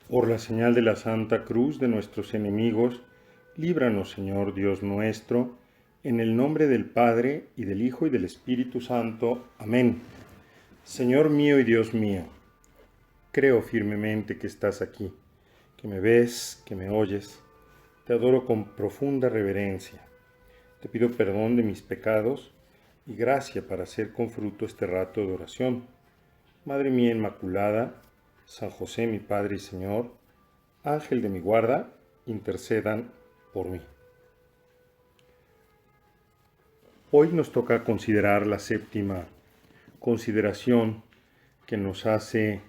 Por la señal de la Santa Cruz de nuestros enemigos, líbranos, Señor Dios nuestro, en el nombre del Padre, y del Hijo, y del Espíritu Santo. Amén. Señor mío y Dios mío, creo firmemente que estás aquí, que me ves, que me oyes. Te adoro con profunda reverencia. Te pido perdón de mis pecados y gracia para hacer con fruto este rato de oración. Madre mía Inmaculada, San José mi Padre y Señor, Ángel de mi guarda, intercedan por mí. Hoy nos toca considerar la séptima consideración que nos hace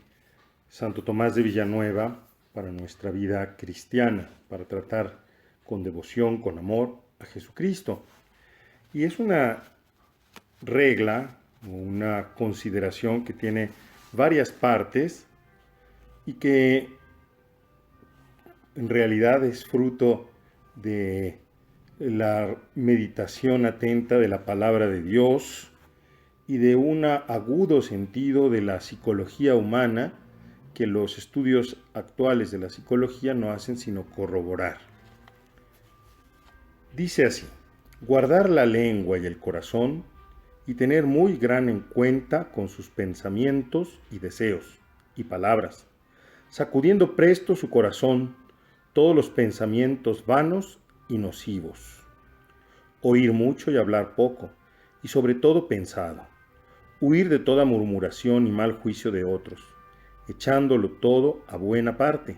Santo Tomás de Villanueva para nuestra vida cristiana, para tratar con devoción, con amor a Jesucristo. Y es una regla, una consideración que tiene varias partes y que en realidad es fruto de la meditación atenta de la palabra de Dios y de un agudo sentido de la psicología humana que los estudios actuales de la psicología no hacen sino corroborar. Dice así: guardar la lengua y el corazón y tener muy gran en cuenta con sus pensamientos y deseos y palabras, sacudiendo presto su corazón todos los pensamientos vanos y nocivos. Oír mucho y hablar poco, y sobre todo pensado. Huir de toda murmuración y mal juicio de otros, echándolo todo a buena parte.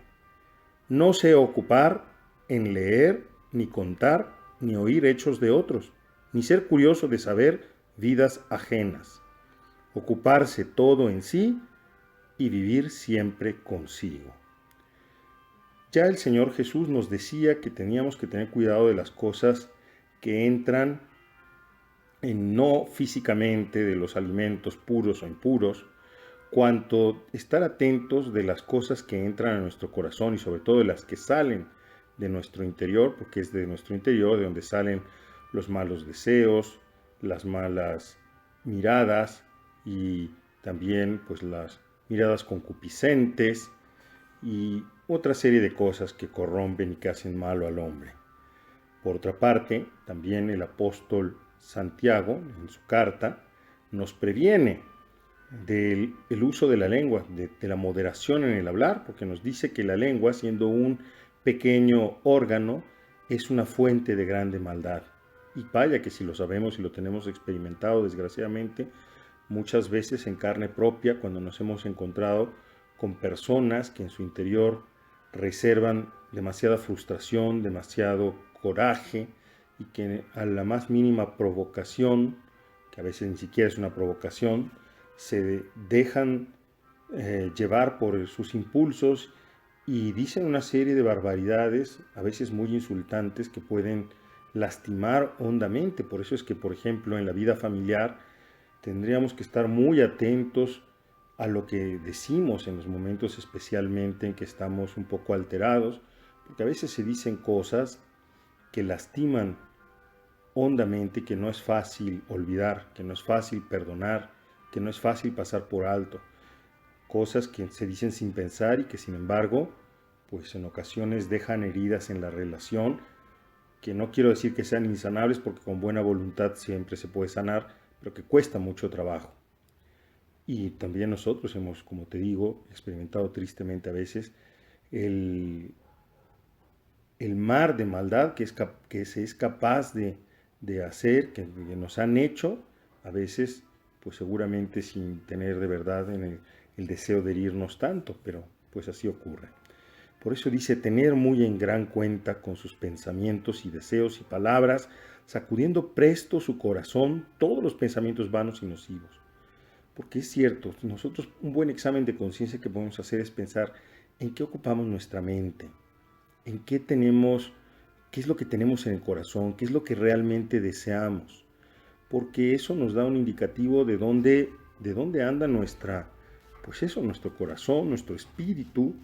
No se ocupar en leer, ni contar, ni oír hechos de otros, ni ser curioso de saber vidas ajenas. Ocuparse todo en sí y vivir siempre consigo. Ya el Señor Jesús nos decía que teníamos que tener cuidado de las cosas que entran no físicamente, de los alimentos puros o impuros, cuanto estar atentos de las cosas que entran a nuestro corazón y sobre todo de las que salen de nuestro interior, porque es de nuestro interior de donde salen los malos deseos, las malas miradas y también pues las miradas concupiscentes y otra serie de cosas que corrompen y que hacen malo al hombre. Por otra parte, también el apóstol Santiago, en su carta, nos previene del uso de la lengua, de la moderación en el hablar, porque nos dice que la lengua, siendo un pequeño órgano, es una fuente de grande maldad. Y vaya que si lo sabemos y lo tenemos experimentado, desgraciadamente, muchas veces en carne propia, cuando nos hemos encontrado con personas que en su interior reservan demasiada frustración, demasiado coraje, y que a la más mínima provocación, que a veces ni siquiera es una provocación, se dejan llevar por sus impulsos y dicen una serie de barbaridades, a veces muy insultantes, que pueden lastimar hondamente. Por eso es que, por ejemplo, en la vida familiar tendríamos que estar muy atentos a lo que decimos en los momentos especialmente en que estamos un poco alterados, porque a veces se dicen cosas que lastiman hondamente, que no es fácil olvidar, que no es fácil perdonar, que no es fácil pasar por alto. Cosas que se dicen sin pensar y que sin embargo, pues en ocasiones dejan heridas en la relación, que no quiero decir que sean insanables porque con buena voluntad siempre se puede sanar, pero que cuesta mucho trabajo. Y también nosotros hemos, como te digo, experimentado tristemente a veces el mar de maldad que se es capaz de hacer, que nos han hecho, a veces, pues seguramente sin tener de verdad el deseo de herirnos tanto, pero pues así ocurre. Por eso dice: tener muy en gran cuenta con sus pensamientos y deseos y palabras, sacudiendo presto su corazón todos los pensamientos vanos y nocivos. Porque es cierto, nosotros un buen examen de conciencia que podemos hacer es pensar en qué ocupamos nuestra mente, en qué tenemos, qué es lo que tenemos en el corazón, qué es lo que realmente deseamos, porque eso nos da un indicativo de dónde anda nuestro corazón, nuestro espíritu.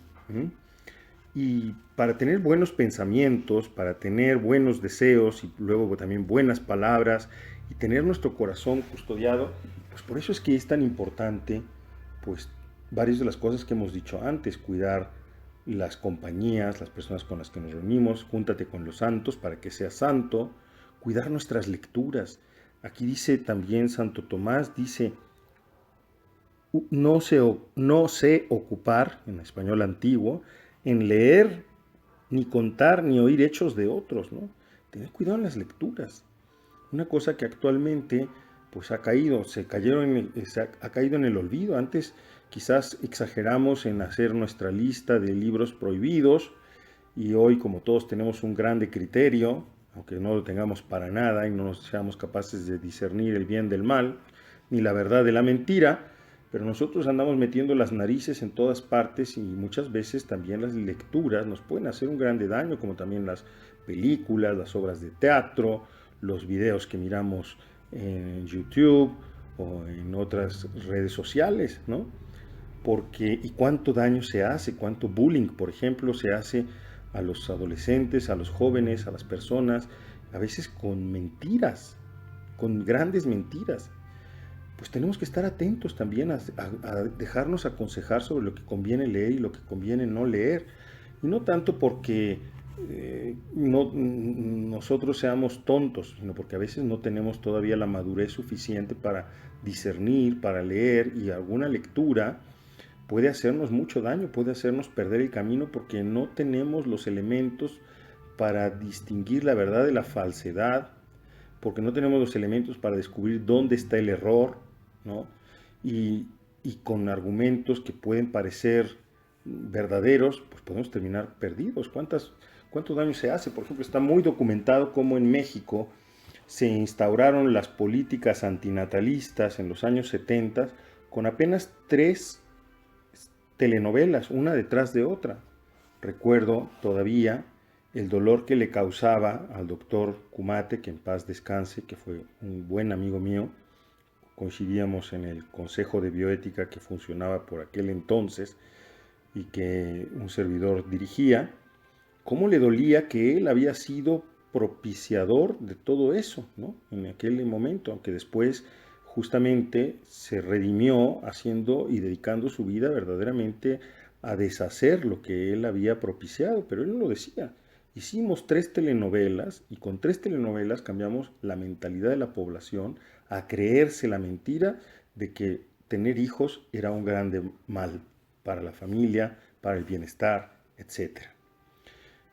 Y para tener buenos pensamientos, para tener buenos deseos y luego también buenas palabras y tener nuestro corazón custodiado, pues por eso es que es tan importante, pues varias de las cosas que hemos dicho antes: cuidar las compañías, las personas con las que nos reunimos, júntate con los santos para que seas santo, cuidar nuestras lecturas. Aquí dice también Santo Tomás, dice, no sé ocupar, en español antiguo, en leer, ni contar, ni oír hechos de otros, ¿no? Tener cuidado en las lecturas. Una cosa que actualmente pues ha caído, ha caído en el olvido. Antes quizás exageramos en hacer nuestra lista de libros prohibidos y hoy, como todos tenemos un grande criterio, aunque no lo tengamos para nada y no seamos capaces de discernir el bien del mal, ni la verdad de la mentira, pero nosotros andamos metiendo las narices en todas partes y muchas veces también las lecturas nos pueden hacer un grande daño, como también las películas, las obras de teatro, los videos que miramos en YouTube o en otras redes sociales, ¿no? Porque, y cuánto daño se hace, cuánto bullying, por ejemplo, se hace a los adolescentes, a los jóvenes, a las personas, a veces con mentiras, con grandes mentiras. Pues tenemos que estar atentos también a dejarnos aconsejar sobre lo que conviene leer y lo que conviene no leer. Y no tanto porque nosotros seamos tontos, sino porque a veces no tenemos todavía la madurez suficiente para discernir, para leer, y alguna lectura puede hacernos mucho daño, puede hacernos perder el camino porque no tenemos los elementos para distinguir la verdad de la falsedad, porque no tenemos los elementos para descubrir dónde está el error, ¿no? Y con argumentos que pueden parecer verdaderos, pues podemos terminar perdidos. ¿Cuánto daño se hace? Por ejemplo, está muy documentado cómo en México se instauraron las políticas antinatalistas en los años 70 con apenas 3 telenovelas, una detrás de otra. Recuerdo todavía el dolor que le causaba al doctor Kumate, que en paz descanse, que fue un buen amigo mío. Coincidíamos en el Consejo de Bioética que funcionaba por aquel entonces y que un servidor dirigía. ¿Cómo le dolía que él había sido propiciador de todo eso, ¿no? En aquel momento, aunque después justamente se redimió haciendo y dedicando su vida verdaderamente a deshacer lo que él había propiciado, pero él no lo decía. Hicimos 3 telenovelas y con 3 telenovelas cambiamos la mentalidad de la población a creerse la mentira de que tener hijos era un grande mal para la familia, para el bienestar, etc.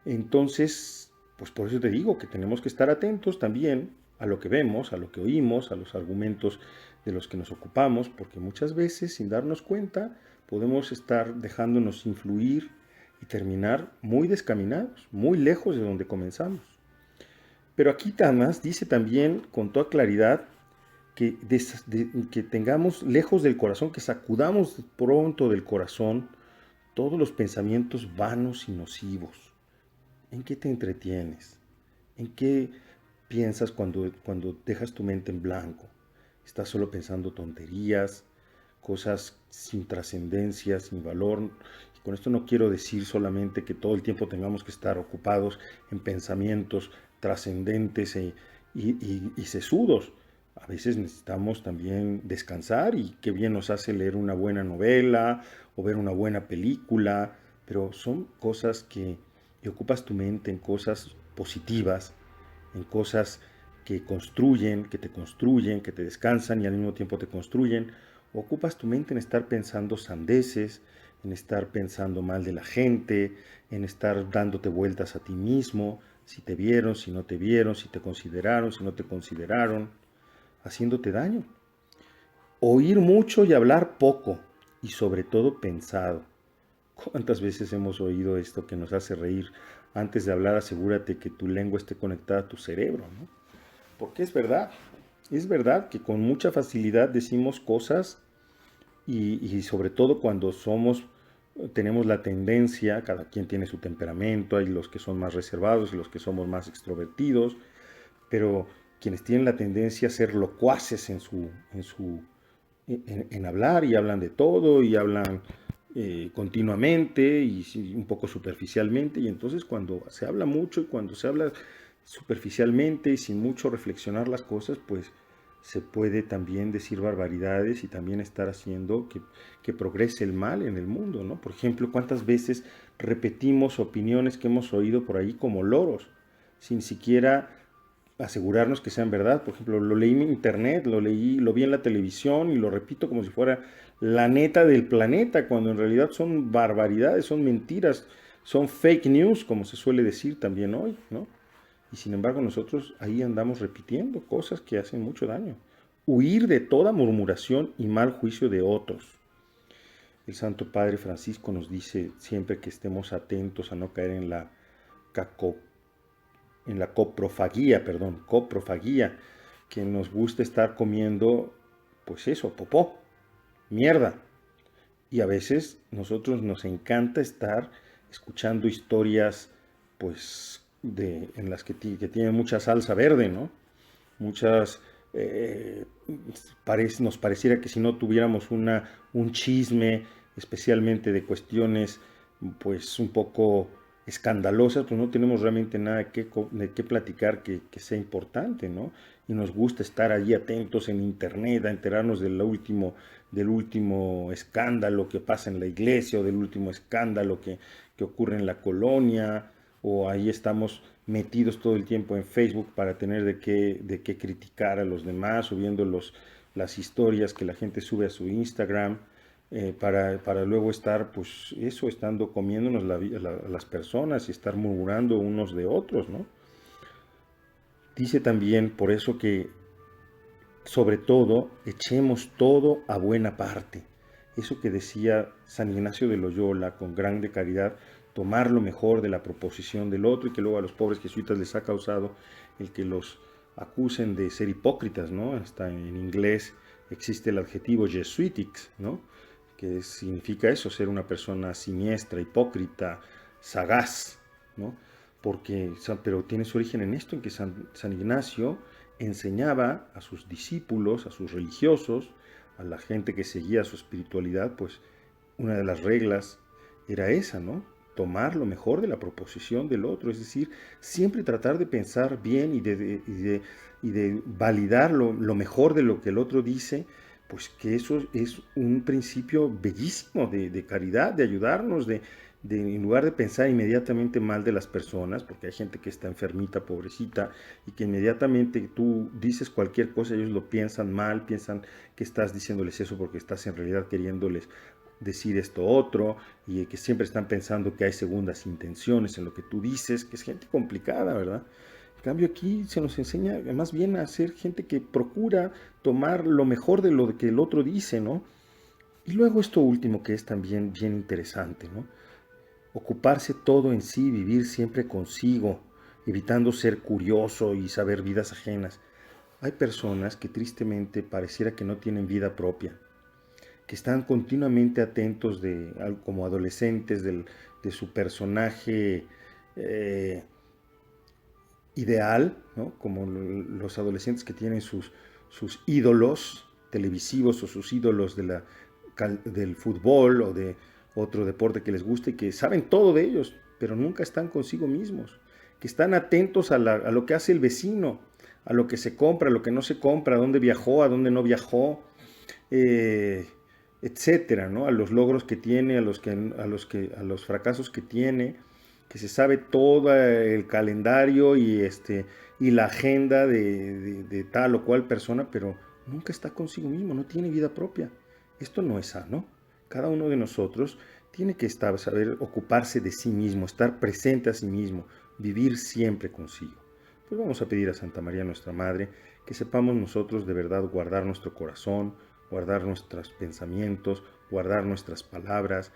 Entonces, pues por eso te digo que tenemos que estar atentos también a lo que vemos, a lo que oímos, a los argumentos de los que nos ocupamos, porque muchas veces, sin darnos cuenta, podemos estar dejándonos influir y terminar muy descaminados, muy lejos de donde comenzamos. Pero aquí Tamás dice también con toda claridad que tengamos lejos del corazón, que sacudamos pronto del corazón todos los pensamientos vanos y nocivos. ¿En qué te entretienes? ¿En qué piensas cuando dejas tu mente en blanco? ¿Estás solo pensando tonterías, cosas sin trascendencia, sin valor? Y con esto no quiero decir solamente que todo el tiempo tengamos que estar ocupados en pensamientos trascendentes y sesudos. A veces necesitamos también descansar y qué bien nos hace leer una buena novela o ver una buena película, pero son cosas que ocupas tu mente en cosas positivas, en cosas que construyen, que te descansan y al mismo tiempo te construyen. Ocupas tu mente en estar pensando sandeces, en estar pensando mal de la gente, en estar dándote vueltas a ti mismo, si te vieron, si no te vieron, si te consideraron, si no te consideraron, haciéndote daño. Oír mucho y hablar poco, y sobre todo pensado. ¿Cuántas veces hemos oído esto que nos hace reír? Antes de hablar, asegúrate que tu lengua esté conectada a tu cerebro, ¿no? Porque es verdad que con mucha facilidad decimos cosas y sobre todo cuando tenemos la tendencia, cada quien tiene su temperamento, hay los que son más reservados y los que somos más extrovertidos, pero quienes tienen la tendencia a ser locuaces en hablar y hablan de todo y hablan continuamente y un poco superficialmente, y entonces cuando se habla mucho y cuando se habla superficialmente y sin mucho reflexionar las cosas, pues se puede también decir barbaridades y también estar haciendo que progrese el mal en el mundo, ¿no? Por ejemplo, ¿cuántas veces repetimos opiniones que hemos oído por ahí como loros, sin siquiera asegurarnos que sean verdad? Por ejemplo, lo leí en internet, lo vi en la televisión y lo repito como si fuera la neta del planeta, cuando en realidad son barbaridades, son mentiras, son fake news, como se suele decir también hoy, ¿no? Y sin embargo nosotros ahí andamos repitiendo cosas que hacen mucho daño. Huir de toda murmuración y mal juicio de otros. El Santo Padre Francisco nos dice siempre que estemos atentos a no caer en la coprofagia, que nos gusta estar comiendo, pues eso, popó, mierda. Y a veces nosotros nos encanta estar escuchando historias, pues, en las que tienen mucha salsa verde, ¿no? Muchas, nos pareciera que si no tuviéramos un chisme, especialmente de cuestiones, pues, un poco escandalosas, pues no tenemos realmente nada de qué platicar que sea importante, ¿no? Y nos gusta estar allí atentos en internet, a enterarnos del último escándalo que pasa en la iglesia o del último escándalo que ocurre en la colonia, o ahí estamos metidos todo el tiempo en Facebook para tener de qué criticar a los demás, o viendo las historias que la gente sube a su Instagram, para luego estar, pues eso, estando comiéndonos a las personas y estar murmurando unos de otros, ¿no? Dice también por eso que, sobre todo, echemos todo a buena parte. Eso que decía San Ignacio de Loyola con grande caridad, tomar lo mejor de la proposición del otro, y que luego a los pobres jesuitas les ha causado el que los acusen de ser hipócritas, ¿no? Hasta en inglés existe el adjetivo jesuitics, ¿no? Que significa eso, ser una persona siniestra, hipócrita, sagaz, ¿no? Pero tiene su origen en esto, en que San Ignacio enseñaba a sus discípulos, a sus religiosos, a la gente que seguía su espiritualidad, pues una de las reglas era esa, ¿no? Tomar lo mejor de la proposición del otro, es decir, siempre tratar de pensar bien y de validar lo mejor de lo que el otro dice, pues que eso es un principio bellísimo de caridad, de ayudarnos, en lugar de pensar inmediatamente mal de las personas, porque hay gente que está enfermita, pobrecita, y que inmediatamente tú dices cualquier cosa, ellos lo piensan mal, piensan que estás diciéndoles eso porque estás en realidad queriéndoles decir esto otro, y que siempre están pensando que hay segundas intenciones en lo que tú dices, que es gente complicada, ¿verdad? En cambio aquí se nos enseña más bien a ser gente que procura tomar lo mejor de lo que el otro dice, ¿no? Y luego esto último que es también bien interesante, ¿no? Ocuparse todo en sí, vivir siempre consigo, evitando ser curioso y saber vidas ajenas. Hay personas que tristemente pareciera que no tienen vida propia, que están continuamente atentos como adolescentes de su personaje ideal, ¿no? Como los adolescentes que tienen sus ídolos televisivos o sus ídolos del fútbol o de otro deporte que les guste, y que saben todo de ellos, pero nunca están consigo mismos, que están atentos a lo que hace el vecino, a lo que se compra, a lo que no se compra, a dónde viajó, a dónde no viajó, etcétera, ¿no? A los logros que tiene, a los fracasos que tiene, que se sabe todo el calendario y la agenda de tal o cual persona, pero nunca está consigo mismo, no tiene vida propia. Esto no es sano. Cada uno de nosotros tiene que saber ocuparse de sí mismo, estar presente a sí mismo, vivir siempre consigo. Pues vamos a pedir a Santa María, nuestra Madre, que sepamos nosotros de verdad guardar nuestro corazón, guardar nuestros pensamientos, guardar nuestras palabras,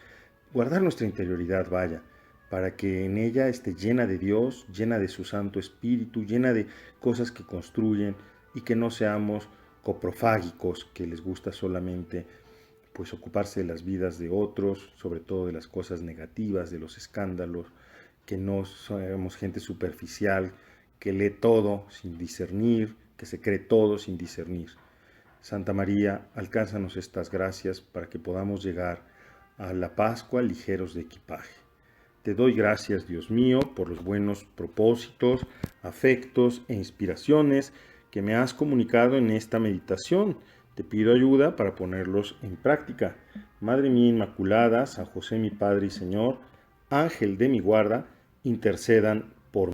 guardar nuestra interioridad, vaya, para que en ella esté llena de Dios, llena de su Santo Espíritu, llena de cosas que construyen, y que no seamos coprofágicos, que les gusta solamente pues ocuparse de las vidas de otros, sobre todo de las cosas negativas, de los escándalos, que no somos gente superficial, que lee todo sin discernir, que se cree todo sin discernir. Santa María, alcánzanos estas gracias para que podamos llegar a la Pascua ligeros de equipaje. Te doy gracias, Dios mío, por los buenos propósitos, afectos e inspiraciones que me has comunicado en esta meditación. Te pido ayuda para ponerlos en práctica. Madre mía Inmaculada, San José mi Padre y Señor, Ángel de mi guarda, intercedan